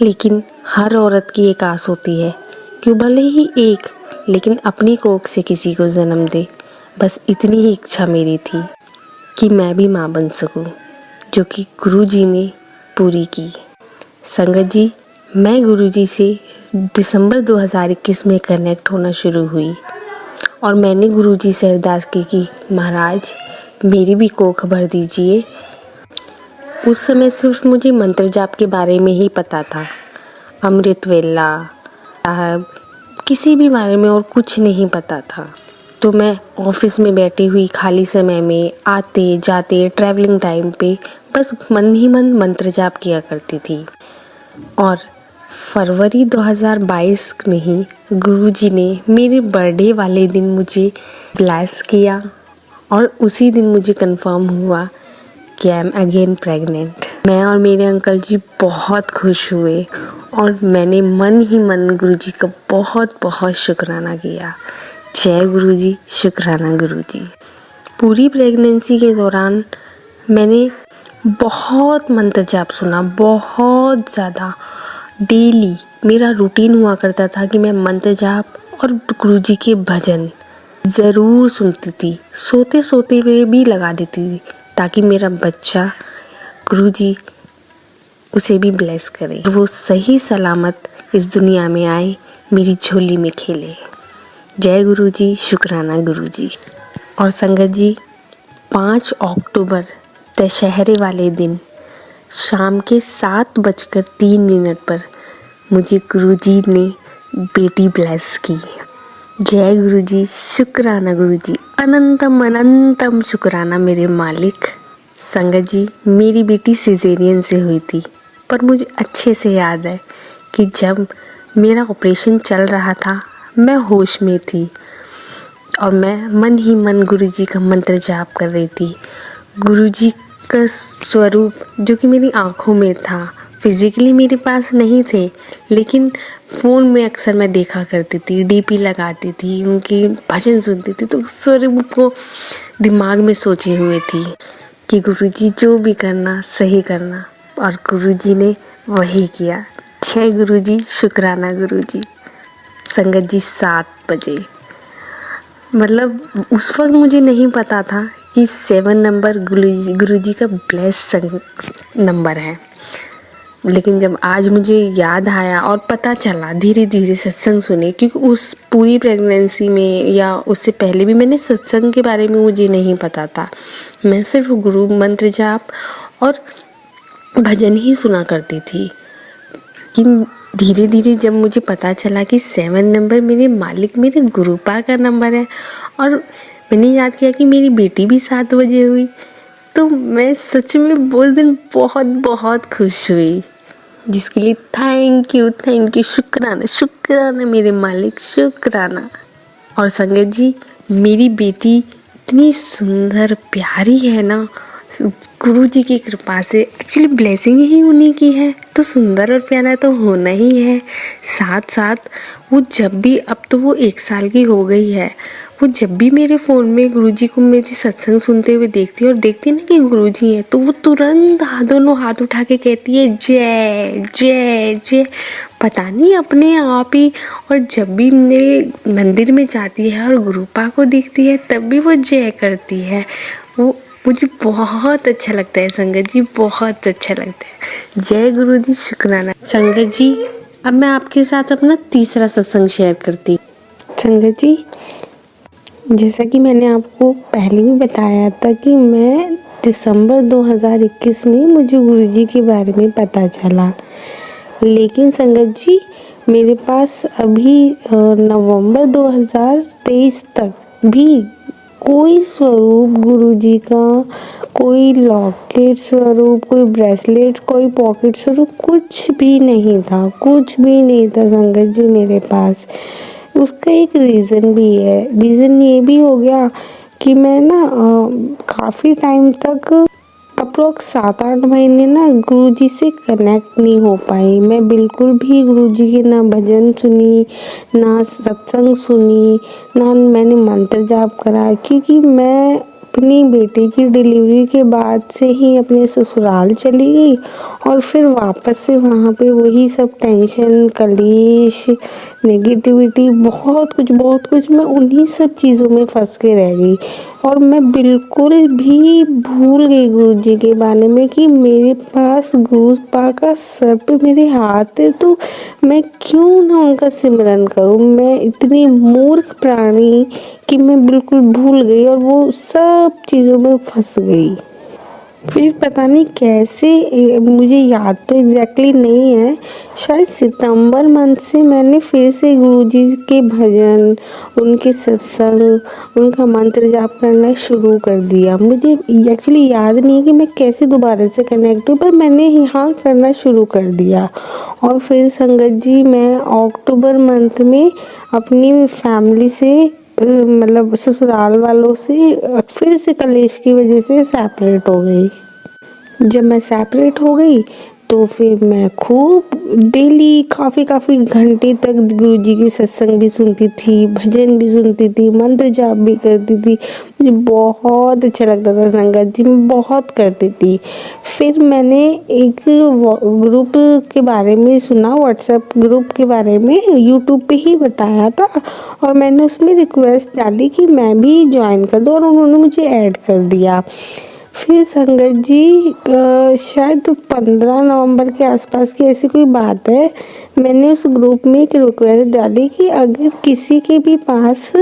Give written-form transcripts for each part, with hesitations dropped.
लेकिन हर औरत की एक आस होती है कि भले ही एक, लेकिन अपनी कोख से किसी को जन्म दे। बस इतनी ही इच्छा मेरी थी कि मैं भी माँ बन सकूं, जो कि गुरुजी ने पूरी की। संगत जी, मैं गुरुजी से दिसंबर 2021 में कनेक्ट होना शुरू हुई और मैंने गुरुजी से अरदास की कि महाराज मेरी भी कोख भर दीजिए। उस समय सिर्फ मुझे मंत्र जाप के बारे में ही पता था, अमृत वेला साहब किसी भी बारे में और कुछ नहीं पता था। तो मैं ऑफिस में बैठी हुई खाली समय में आते जाते ट्रैवलिंग टाइम पे बस मन ही मन मंत्र जाप किया करती थी। और फरवरी 2022 में ही गुरुजी ने मेरे बर्थडे वाले दिन मुझे ब्लेस किया और उसी दिन मुझे कंफर्म हुआ कि आई एम अगेन प्रेग्नेंट। मैं और मेरे अंकल जी बहुत खुश हुए और मैंने मन ही मन गुरुजी का बहुत बहुत शुक्राना किया। जय गुरुजी, शुक्राना गुरुजी। पूरी प्रेगनेंसी के दौरान मैंने बहुत मंत्र जाप सुना, बहुत ज़्यादा। डेली मेरा रूटीन हुआ करता था कि मैं मंत्र जाप और गुरुजी के भजन ज़रूर सुनती थी। सोते सोते हुए भी लगा देती थी ताकि मेरा बच्चा गुरुजी उसे भी ब्लेस करे, वो सही सलामत इस दुनिया में आए, मेरी झोली में खेले। जय गुरुजी, शुक्राना गुरुजी। और संगत जी, 5 अक्टूबर दशहरे वाले दिन शाम के 7:03 पर मुझे गुरुजी ने बेटी ब्लेस की। जय गुरुजी, शुक्राना गुरुजी, अनंतम अनंतम शुक्राना मेरे मालिक। संगत जी, मेरी बेटी सिजेरियन से हुई थी, पर मुझे अच्छे से याद है कि जब मेरा ऑपरेशन चल रहा था मैं होश में थी और मैं मन ही मन गुरुजी का मंत्र जाप कर रही थी। गुरुजी का स्वरूप जो कि मेरी आँखों में था, फिज़िकली मेरे पास नहीं थे, लेकिन फ़ोन में अक्सर मैं देखा करती थी, डीपी लगाती थी, उनकी भजन सुनती थी, तो उस स्वरूप को दिमाग में सोचे हुए थी कि गुरुजी जो भी करना सही करना, और गुरुजी ने वही किया। जय गुरुजी, शुक्राना गुरुजी। संगत जी, 7 बजे, मतलब उस वक्त मुझे नहीं पता था कि 7 नंबर गुरुजी का ब्लेस नंबर है, लेकिन जब आज मुझे याद आया और पता चला, धीरे धीरे सत्संग सुने, क्योंकि उस पूरी प्रेगनेंसी में या उससे पहले भी मैंने सत्संग के बारे में मुझे नहीं पता था। मैं सिर्फ गुरु मंत्र जाप और भजन ही सुना करती थी। कि धीरे धीरे जब मुझे पता चला कि 7 नंबर मेरे मालिक मेरे गुरुपा का नंबर है और मैंने याद किया कि मेरी बेटी भी 7 बजे हुई, तो मैं सच में उस दिन बहुत बहुत खुश हुई, जिसके लिए थैंक यू, शुक्राना शुक्राना मेरे मालिक, शुक्राना। और संगत जी, मेरी बेटी इतनी सुंदर प्यारी है ना, गुरुजी की कृपा से। एक्चुअली ब्लेसिंग ही उन्हीं की है, तो सुंदर और प्यारा तो होना ही है। साथ साथ वो जब भी, अब तो वो 1 साल की हो गई है, वो जब भी मेरे फ़ोन में गुरुजी को मेरे सत्संग सुनते हुए देखती है और देखती है ना कि गुरुजी है, तो वो तुरंत दोनों हाथ उठा के कहती है जय जय जय, पता नहीं अपने आप ही। और जब भी मेरे मंदिर में जाती है और गुरुपा को देखती है तब भी वो जय करती है। वो मुझे बहुत अच्छा लगता है संगत जी, बहुत अच्छा लगता है। जय गुरुजी, शुक्राना। संगत जी, अब मैं आपके साथ अपना तीसरा सत्संग शेयर करती हूँ। संगत जी, जैसा कि मैंने आपको पहले भी बताया था कि मैं दिसंबर 2021 में मुझे गुरुजी के बारे में पता चला, लेकिन संगत जी मेरे पास अभी नवंबर 2023 तक भी कोई स्वरूप गुरुजी का, कोई लॉकेट स्वरूप, कोई ब्रेसलेट, कोई पॉकेट स्वरूप कुछ भी नहीं था, कुछ भी नहीं था संगत जी मेरे पास। उसका एक रीज़न भी है। रीज़न ये भी हो गया कि मैं ना काफ़ी टाइम तक, अप्रोक्स 7-8 महीने ना गुरुजी से कनेक्ट नहीं हो पाई। मैं बिल्कुल भी गुरुजी के ना भजन सुनी, ना सत्संग सुनी, ना मैंने मंत्र जाप करा, क्योंकि मैं अपनी बेटे की डिलीवरी के बाद से ही अपने ससुराल चली गई और फिर वापस से वहाँ पे वही सब टेंशन, कलेश, नेगेटिविटी, बहुत कुछ मैं उन्हीं सब चीज़ों में फंस के रह गई। और मैं बिल्कुल भी भूल गई गुरुजी के बारे में कि मेरे पास गुरु पा का सर पे मेरे हाथ है, तो मैं क्यों ना उनका सिमरन करूं। मैं इतनी मूर्ख प्राणी कि मैं बिल्कुल भूल गई और वो सब चीज़ों में फंस गई। फिर पता नहीं कैसे मुझे याद तो एग्जैक्टली नहीं है, शायद सितंबर मंथ से मैंने फिर से गुरुजी के भजन, उनके सत्संग, उनका मंत्र जाप करना शुरू कर दिया। मुझे एक्चुअली याद नहीं है कि मैं कैसे दोबारा से कनेक्ट हुई, पर मैंने यहाँ करना शुरू कर दिया। और फिर संगत जी मैं अक्टूबर मंथ में अपनी फैमिली से मतलब ससुराल वालों से फिर से कलेश की वजह से सेपरेट हो गई। जब मैं सेपरेट हो गई तो फिर मैं खूब डेली काफ़ी घंटे तक गुरुजी की सत्संग भी सुनती थी, भजन भी सुनती थी, मंत्र जाप भी करती थी। मुझे बहुत अच्छा लगता था संगत जी, मैं बहुत करती थी। फिर मैंने एक ग्रुप के बारे में सुना, व्हाट्सएप ग्रुप के बारे में यूट्यूब पे ही बताया था और मैंने उसमें रिक्वेस्ट डाली कि मैं भी ज्वाइन कर दूँ और उन्होंने मुझे ऐड कर दिया। फिर संगत जी शायद 15 नवंबर के आसपास की ऐसी कोई बात है, मैंने उस ग्रुप में एक रिक्वेस्ट डाली कि अगर किसी के भी पास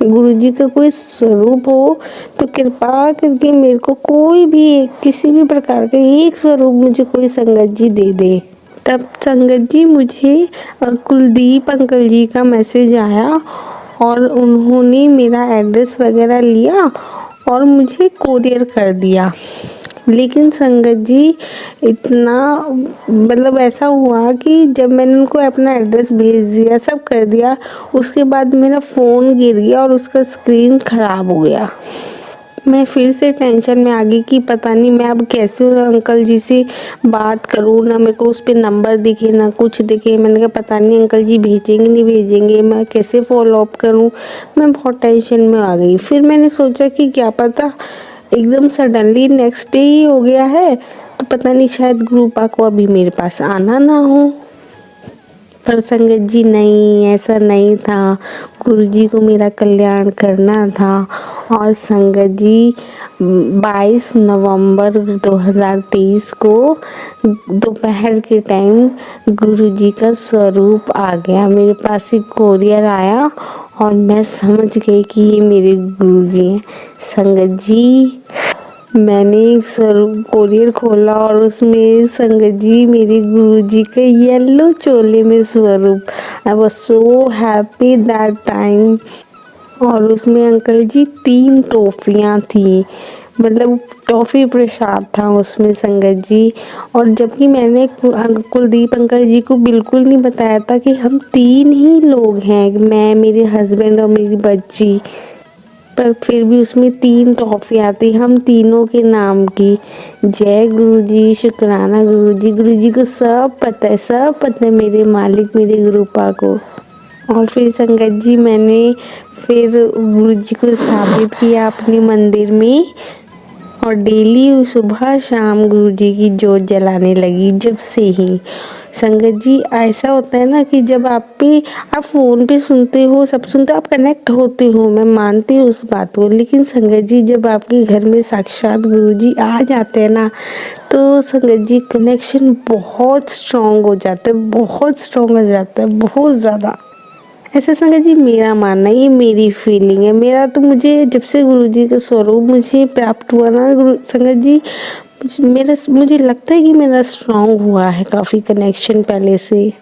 गुरुजी का कोई स्वरूप हो तो कृपा करके मेरे को कोई भी किसी भी प्रकार का एक स्वरूप मुझे कोई संगत जी दे दे। तब संगत जी मुझे कुलदीप अंकल जी का मैसेज आया और उन्होंने मेरा एड्रेस वगैरह लिया और मुझे कोरियर कर दिया। लेकिन संगत जी इतना मतलब ऐसा हुआ कि जब मैंने उनको अपना एड्रेस भेज दिया, सब कर दिया, उसके बाद मेरा फ़ोन गिर गया और उसका स्क्रीन ख़राब हो गया। मैं फिर से टेंशन में आ गई कि पता नहीं मैं अब कैसे अंकल जी से बात करूँ, ना मेरे को उस पर नंबर दिखे ना कुछ दिखे। मैंने कहा पता नहीं अंकल जी भेजेंगे नहीं भेजेंगे, मैं कैसे फॉलो अप करूँ, मैं बहुत टेंशन में आ गई। फिर मैंने सोचा कि क्या पता एकदम सडनली नेक्स्ट डे ही हो गया है, तो पता नहीं शायद ग्रुपा को अभी मेरे पास आना ना हो। पर संगत जी नहीं, ऐसा नहीं था, गुरुजी को मेरा कल्याण करना था। और संगत जी 22 नवंबर 2023 को दोपहर के टाइम गुरुजी का स्वरूप आ गया मेरे पास, एक कोरियर आया और मैं समझ गई कि ये मेरे गुरुजी हैं। संगत जी मैंने एक स्वरूप कोरियर खोला और उसमें संगत जी मेरे गुरुजी का येलो चोले में स्वरूप। I was so happy that time. और उसमें अंकल जी 3 टॉफ़ियाँ थी, मतलब टॉफ़ी प्रसाद था उसमें संगत जी। और जबकि मैंने कुलदीप अंकल जी को बिल्कुल नहीं बताया था कि हम 3 ही लोग हैं, मैं, मेरे हस्बैंड और मेरी बच्ची, पर फिर भी उसमें 3 टॉफ़ियाँ थी हम तीनों के नाम की। जय गुरुजी, शुक्राना गुरुजी, गुरुजी को सब पता है, सब पता है मेरे मालिक मेरे गुरुपा को। और फिर संगत जी मैंने फिर गुरुजी को स्थापित किया अपने मंदिर में और डेली सुबह शाम गुरुजी की जोत जलाने लगी जब से ही। संगत जी ऐसा होता है ना कि जब आप फ़ोन पे सुनते हो, सब सुनते हो, आप कनेक्ट होते हो, मैं मानती हूँ उस बात को, लेकिन संगत जी जब आपके घर में साक्षात गुरुजी आ जाते हैं ना, तो संगत जी कनेक्शन बहुत स्ट्रॉन्ग हो जाता है, बहुत स्ट्रॉन्ग हो जाता है, बहुत ज़्यादा। ऐसा संगत जी मेरा मानना है, ये मेरी फीलिंग है। मेरा तो मुझे जब से गुरुजी का स्वरूप मुझे प्राप्त हुआ ना संगत जी, मुझे लगता है कि मेरा स्ट्रॉन्ग हुआ है काफ़ी कनेक्शन पहले से,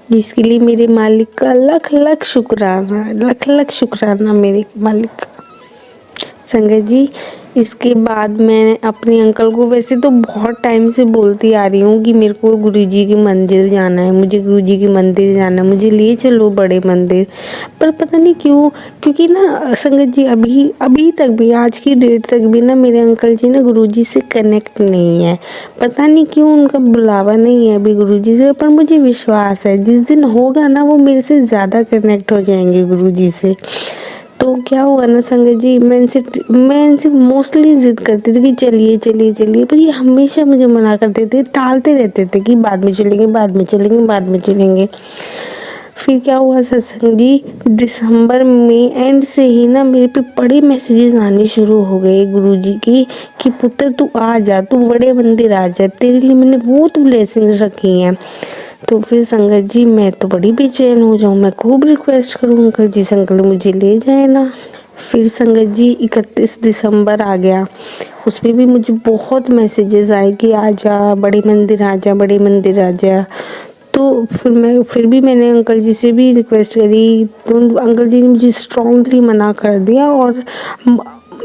जिसके लिए मेरे मालिक का लख शुक्राना मेरे मालिक का। संगत जी इसके बाद मैं अपने अंकल को वैसे तो बहुत टाइम से बोलती आ रही हूँ कि मेरे को गुरुजी के मंदिर जाना है, मुझे गुरुजी के मंदिर जाना है, मुझे ले चलो बड़े मंदिर। पर पता नहीं क्यों, क्योंकि ना संगत जी अभी तक भी, आज की डेट तक भी ना मेरे अंकल जी ना गुरुजी से कनेक्ट नहीं है। पता नहीं क्यों उनका बुलावा नहीं है अभी गुरुजी से, पर मुझे विश्वास है जिस दिन होगा ना वो मेरे से ज़्यादा कनेक्ट हो जाएंगे गुरुजी से। तो क्या हुआ ना संगत जी, मैं इनसे मोस्टली जिद करती थी कि चलिए चलिए चलिए, पर ये हमेशा मुझे मना करते थे, टालते रहते थे कि बाद में चलेंगे, बाद में चलेंगे, बाद में चलेंगे। फिर क्या हुआ सत्संग जी, दिसंबर में एंड से ही ना मेरे पे बड़े मैसेजेस आने शुरू हो गए गुरुजी की कि पुत्र तू आ जा, तू बड़े मंदिर आ जा, तेरे लिए मैंने बहुत ब्लेसिंग्स रखी हैं। तो फिर संगत जी मैं तो बड़ी बेचैन हो जाऊँ, मैं खूब रिक्वेस्ट करूँ अंकल जी से, अंकल मुझे ले जाए ना। फिर संगत जी 31 दिसंबर आ गया, उसमें भी मुझे बहुत मैसेजेस आए कि आ जा, बड़े मंदिर आ जा, बड़े मंदिर आ जा। तो फिर भी मैंने अंकल जी से भी रिक्वेस्ट करी, तो अंकल जी ने मुझे स्ट्रांगली मना कर दिया। और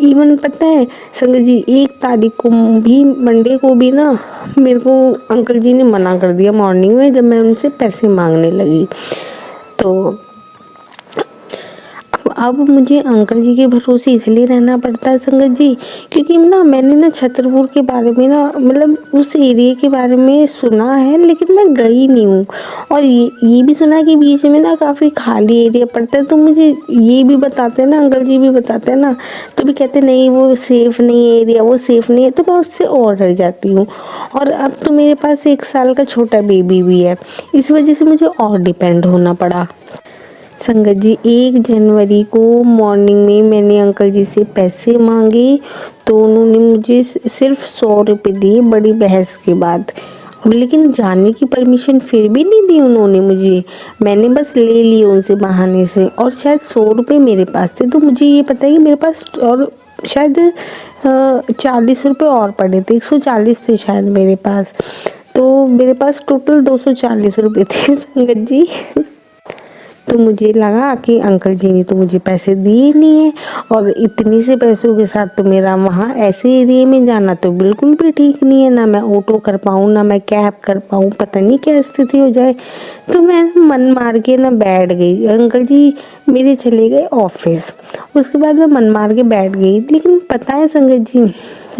इवन पता है संगत जी 1 तारीख को भी, मंडे को भी ना मेरे को अंकल जी ने मना कर दिया मॉर्निंग में, जब मैं उनसे पैसे मांगने लगी। तो अब मुझे अंकल जी के भरोसे इसलिए रहना पड़ता है संगत जी, क्योंकि ना मैंने ना छतरपुर के बारे में ना, मतलब उस एरिया के बारे में सुना है, लेकिन मैं गई नहीं हूँ। और ये भी सुना कि बीच में ना काफ़ी खाली एरिया पड़ता है, तो मुझे ये भी बताते हैं ना, अंकल जी भी बताते हैं ना, तो भी कहते नहीं वो सेफ़ नहीं है एरिया, वो सेफ़ नहीं है, तो मैं उससे और डर जाती हूँ। और अब तो मेरे पास 1 साल का छोटा बेबी भी है, इस वजह से मुझे और डिपेंड होना पड़ा। संगत जी 1 जनवरी को मॉर्निंग में मैंने अंकल जी से पैसे मांगे, तो उन्होंने मुझे सिर्फ 100 रुपये दिए बड़ी बहस के बाद। लेकिन जाने की परमिशन फिर भी नहीं दी उन्होंने मुझे, मैंने बस ले लिए उनसे बहाने से। और शायद 100 रुपये मेरे पास थे, तो मुझे ये पता है कि मेरे पास और शायद 40 रुपये और पड़े थे, 140 थे शायद मेरे पास, तो मेरे पास टोटल 240 रुपये थे संगत जी। तो मुझे लगा कि अंकल जी ने तो मुझे पैसे दिए नहीं है, और इतनी से पैसों के साथ तो मेरा वहाँ ऐसे एरिया में जाना तो बिल्कुल भी ठीक नहीं है, ना मैं ऑटो कर पाऊँ, ना मैं कैब कर पाऊँ, पता नहीं क्या स्थिति हो जाए। तो मैं मन मार के ना बैठ गई, अंकल जी मेरे चले गए ऑफिस, उसके बाद मैं मन मार के बैठ गई। लेकिन पता है संगत जी,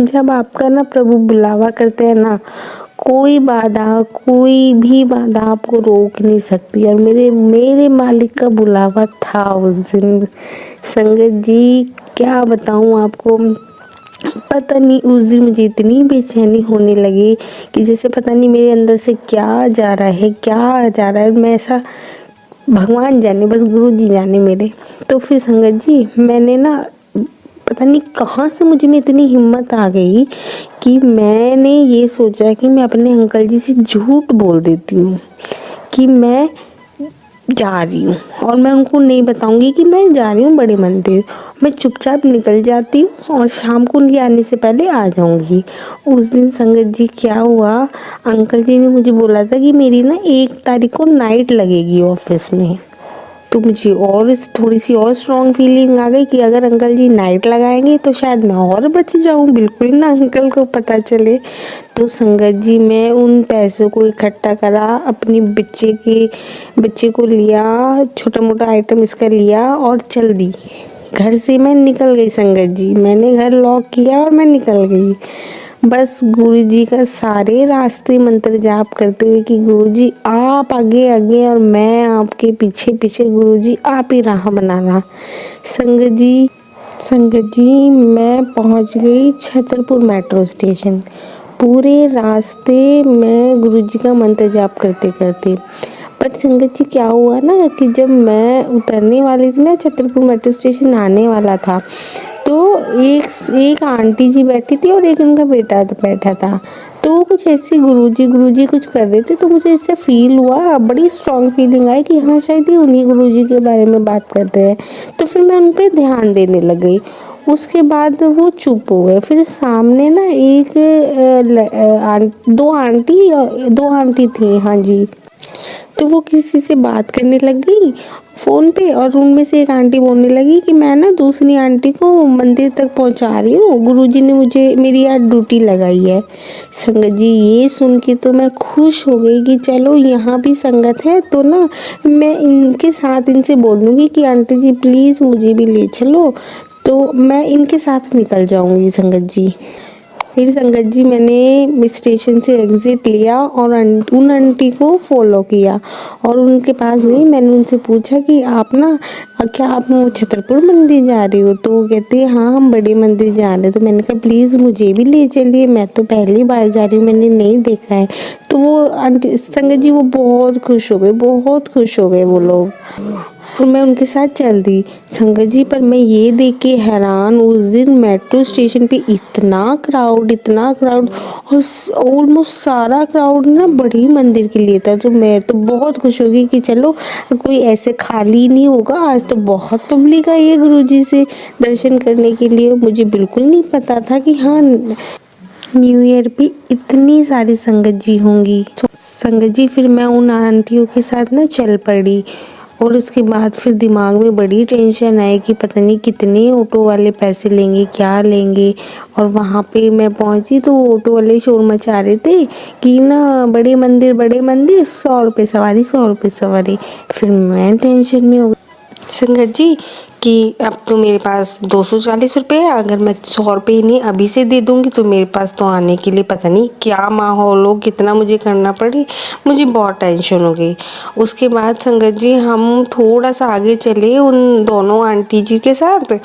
जब आपका ना प्रभु बुलावा करते हैं ना, कोई कोई भी बाधा आपको रोक नहीं सकती। और मेरे मालिक का बुलावा था उस दिन संगत जी, क्या बताऊं आपको, पता नहीं उस दिन मुझे इतनी बेचैनी होने लगी कि जैसे पता नहीं मेरे अंदर से क्या जा रहा है, क्या जा रहा है, मैं ऐसा, भगवान जाने, बस गुरु जी जाने मेरे। तो फिर संगत जी मैंने ना, पता नहीं कहाँ से मुझे में इतनी हिम्मत आ गई कि मैंने ये सोचा कि मैं अपने अंकल जी से झूठ बोल देती हूँ कि मैं जा रही हूँ, और मैं उनको नहीं बताऊंगी कि मैं जा रही हूँ बड़े मंदिर, मैं चुपचाप निकल जाती हूँ और शाम को उनके आने से पहले आ जाऊंगी। उस दिन संगत जी क्या हुआ, अंकल जी ने मुझे बोला था कि मेरी ना 1 तारीख को नाइट लगेगी ऑफिस में, तो मुझे और थोड़ी सी और स्ट्रॉन्ग फीलिंग आ गई कि अगर अंकल जी नाइट लगाएंगे तो शायद मैं और बच जाऊं, बिल्कुल ना अंकल को पता चले। तो संगत जी मैं उन पैसों को इकट्ठा करा, अपनी बच्चे को लिया, छोटा मोटा आइटम इसका लिया और चल दी, घर से मैं निकल गई संगत जी, मैंने घर लॉक किया और मैं निकल गई। बस गुरुजी का सारे रास्ते मंत्र जाप करते हुए कि गुरुजी आप आगे आगे और मैं आपके पीछे पीछे, गुरुजी आप ही राह बनाना। संगत जी मैं पहुंच गई छतरपुर मेट्रो स्टेशन, पूरे रास्ते मैं गुरुजी का मंत्र जाप करते करते। बट संगत जी क्या हुआ ना कि जब मैं उतरने वाली थी ना, छतरपुर मेट्रो स्टेशन आने वाला था, तो एक आंटी जी बैठी थी और एक उनका बेटा बैठा था, तो वो कुछ ऐसे गुरुजी कुछ कर रहे थे, तो मुझे इससे फील हुआ, बड़ी स्ट्रॉन्ग फीलिंग आई कि हाँ शायद ही उन्हीं गुरुजी के बारे में बात करते हैं। तो फिर मैं उन पर ध्यान देने लग गई, उसके बाद वो चुप हो गए। फिर सामने ना दो आंटी थी, हाँ जी, तो वो किसी से बात करने लग गई फ़ोन पे, और उनमें से एक आंटी बोलने लगी कि मैं ना दूसरी आंटी को मंदिर तक पहुंचा रही हूँ, गुरुजी ने मेरी आज ड्यूटी लगाई है। संगत जी ये सुन के तो मैं खुश हो गई कि चलो यहाँ भी संगत है, तो ना मैं इनके साथ इनसे बोल दूँगी कि आंटी जी प्लीज़ मुझे भी ले चलो, तो मैं इनके साथ निकल जाऊँगी संगत जी। फिर संगत जी मैंने स्टेशन से एग्ज़िट लिया और उन आंटी को फॉलो किया और उनके पास गई। मैंने उनसे पूछा कि आप ना क्या आप छतरपुर मंदिर जा रही हो? तो वो कहती है हाँ हम बड़े मंदिर जा रहे हैं। तो मैंने कहा प्लीज़ मुझे भी ले चलिए, मैं तो पहली बार जा रही हूँ, मैंने नहीं देखा है। तो वो आंटी संगत जी वो बहुत खुश हो गए, बहुत खुश हो गए वो लोग, और मैं उनके साथ चल दी संगत जी। पर मैं ये देख के हैरान, उस दिन मेट्रो स्टेशन पे इतना क्राउड, इतना क्राउड, और ऑलमोस्ट सारा क्राउड ना बड़ी मंदिर के लिए था। तो मैं तो बहुत खुश हो गई कि चलो कोई ऐसे खाली नहीं होगा, आज तो बहुत पब्लिक आई है गुरुजी से दर्शन करने के लिए। मुझे बिल्कुल नहीं पता था कि हाँ न्यू ईयर पे इतनी सारी संगत जी होंगी। संगत जी फिर मैं उन आंटियों के साथ ना चल पड़ी, और उसके बाद फिर दिमाग में बड़ी टेंशन आई कि पता नहीं कितने ऑटो वाले पैसे लेंगे, क्या लेंगे। और वहाँ पे मैं पहुँची तो ऑटो वाले शोर मचा रहे थे कि ना बड़े मंदिर 100 रुपये सवारी, 100 रुपये सवारी। फिर मैं टेंशन में हो गई संगत जी कि अब तो मेरे पास 240 रुपये है, अगर मैं 100 रुपये नहीं अभी से दे दूँगी तो मेरे पास तो आने के लिए पता नहीं क्या माहौल हो, कितना मुझे करना पड़े। मुझे बहुत टेंशन हो गई। उसके बाद संगत जी हम थोड़ा सा आगे चले उन दोनों आंटी जी के साथ,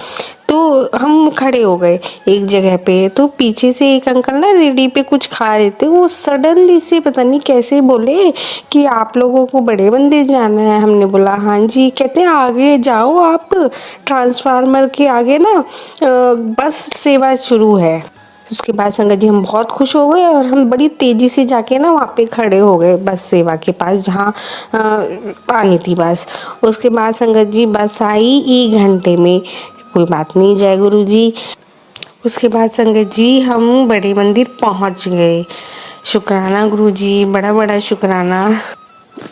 तो हम खड़े हो गए एक जगह पे। तो पीछे से एक अंकल ना रेडी पे कुछ खा रहे थे, वो सडनली से पता नहीं कैसे बोले कि आप लोगों को बड़े मंदिर जाना है। हमने बोला हाँ जी। कहते हैं आगे जाओ आप, ट्रांसफार्मर के आगे ना बस सेवा शुरू है। उसके बाद संगत जी हम बहुत खुश हो गए और हम बड़ी तेजी से जाके ना वहाँ पे खड़े हो गए बस सेवा के पास जहाँ आनी थी बस। उसके बाद संगत जी बस आई 1 घंटे में, कोई बात नहीं, जय गुरु जी। उसके बाद संगत जी हम बड़े मंदिर पहुँच गए। शुक्राना गुरु जी, बड़ा बड़ा शुक्राना।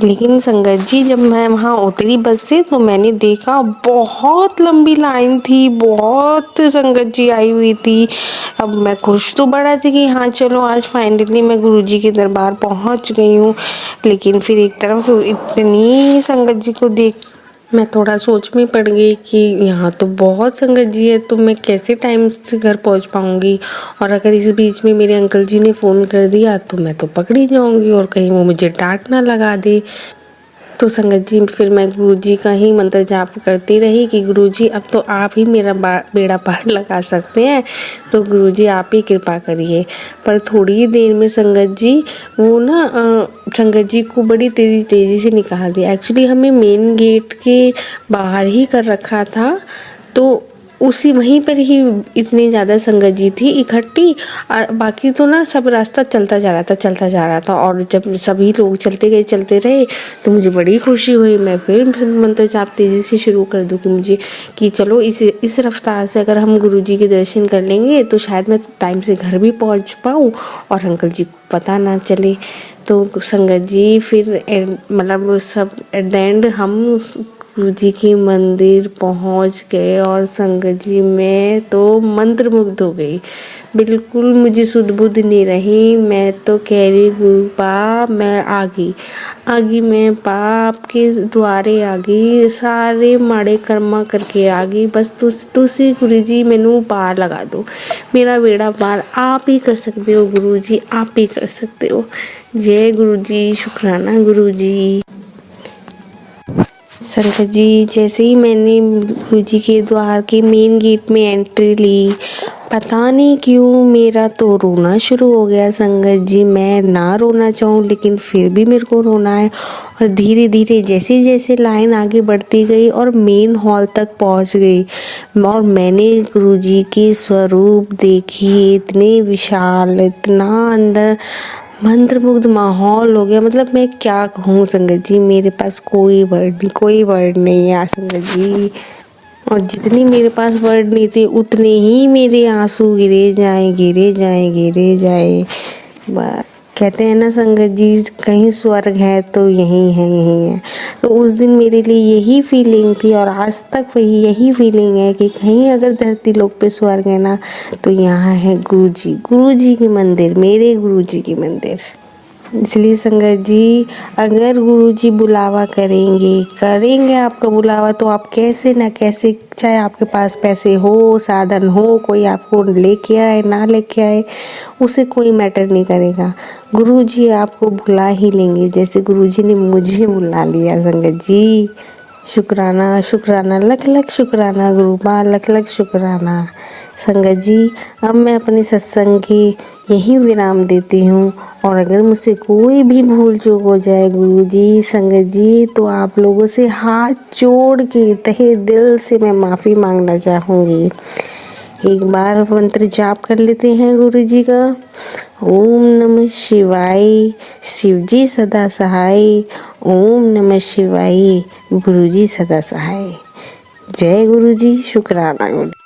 लेकिन संगत जी जब मैं वहाँ उतरी बस से तो मैंने देखा बहुत लंबी लाइन थी, बहुत संगत जी आई हुई थी। अब मैं खुश तो बड़ा थी कि हाँ चलो आज फाइनली मैं गुरुजी के दरबार पहुँच गई हूँ। लेकिन फिर एक तरफ इतनी संगत जी को देख मैं थोड़ा सोच में पड़ गई कि यहाँ तो बहुत संगत जी है, तो मैं कैसे टाइम से घर पहुँच पाऊँगी। और अगर इस बीच में मेरे अंकल जी ने फ़ोन कर दिया तो मैं तो पकड़ी जाऊँगी और कहीं वो मुझे डांट ना लगा दे। तो संगत जी फिर मैं गुरुजी का ही मंत्र जाप करती रही कि गुरुजी अब तो आप ही मेरा बेड़ा पार लगा सकते हैं, तो गुरुजी आप ही कृपा करिए। पर थोड़ी ही देर में संगत जी वो ना संगत जी को बड़ी तेज़ी से निकाल दिया। एक्चुअली हमें मेन गेट के बाहर ही कर रखा था, तो उसी वहीं पर ही इतनी ज़्यादा संगत जी थी इकट्ठी। बाकी तो ना सब रास्ता चलता जा रहा था। और जब सभी लोग चलते गए चलते रहे तो मुझे बड़ी खुशी हुई। मैं फिर मंत्र जाप तेज़ी से शुरू कर दूँ कि मुझे कि चलो इस रफ्तार से अगर हम गुरुजी के दर्शन कर लेंगे तो शायद मैं टाइम से घर भी पहुंच पाऊँ और अंकल जी को पता ना चले। तो संगत जी फिर मतलब सब एट द एंड हम गुरुजी के मंदिर पहुंच गए और संगत जी मैं तो मंत्रमुग्ध हो गई। बिल्कुल मुझे सुध बुध नहीं रही। मैं तो कह रही गुरु पा मैं आ गई मैं पा आपके द्वारे आ गई, सारे माड़े कर्मा करके आ गई। बस तुसी गुरुजी मैनू पार लगा दो, मेरा बेड़ा पार आप ही कर सकते हो गुरुजी, आप ही कर सकते हो। जय गुरुजी, शुक्राना गुरुजी। संगत जी जैसे ही मैंने गुरुजी के द्वार के मेन गेट में एंट्री ली, पता नहीं क्यों मेरा तो रोना शुरू हो गया। संगत जी मैं ना रोना चाहूँ लेकिन फिर भी मेरे को रोना है। और धीरे धीरे जैसे जैसे लाइन आगे बढ़ती गई और मेन हॉल तक पहुँच गई और मैंने गुरुजी के स्वरूप देखी, इतने विशाल, इतना अंदर मंत्रमुग्ध माहौल हो गया। मतलब मैं क्या कहूँ संगत जी, मेरे पास कोई वर्ड नहीं है संगत जी। और जितनी मेरे पास वर्ड नहीं थे उतने ही मेरे आंसू गिरे जाए। कहते हैं ना संगत जी कहीं स्वर्ग है तो यही है। तो उस दिन मेरे लिए यही फीलिंग थी और आज तक यही फीलिंग है कि कहीं अगर धरती लोक पे स्वर्ग है ना तो यहाँ है गुरुजी के मंदिर, मेरे गुरुजी के मंदिर। इसलिए संगत जी अगर गुरुजी बुलावा करेंगे आपका बुलावा तो आप कैसे ना कैसे, चाहे आपके पास पैसे हो, साधन हो, कोई आपको लेके आए ना लेके आए, उसे कोई मैटर नहीं करेगा। गुरुजी आपको बुला ही लेंगे, जैसे गुरुजी ने मुझे बुला लिया संगत जी। शुक्राना शुक्राना लख लख शुक्राना गुरु माँ, लख लख शुक्राना। संगत जी, अब मैं अपने सत्संग की यहीं विराम देती हूँ, और अगर मुझसे कोई भी भूल चूक हो जाए गुरु जी, संगत जी, तो आप लोगों से हाथ जोड़ के तहे दिल से मैं माफ़ी मांगना चाहूँगी। एक बार मंत्र जाप कर लेते हैं गुरु जी का। ओम नमः शिवाय, शिव जी सदा सहाय। ओम नमः शिवाय, गुरु जी सदा सहाय। जय गुरु जी, शुक्राना गुरु।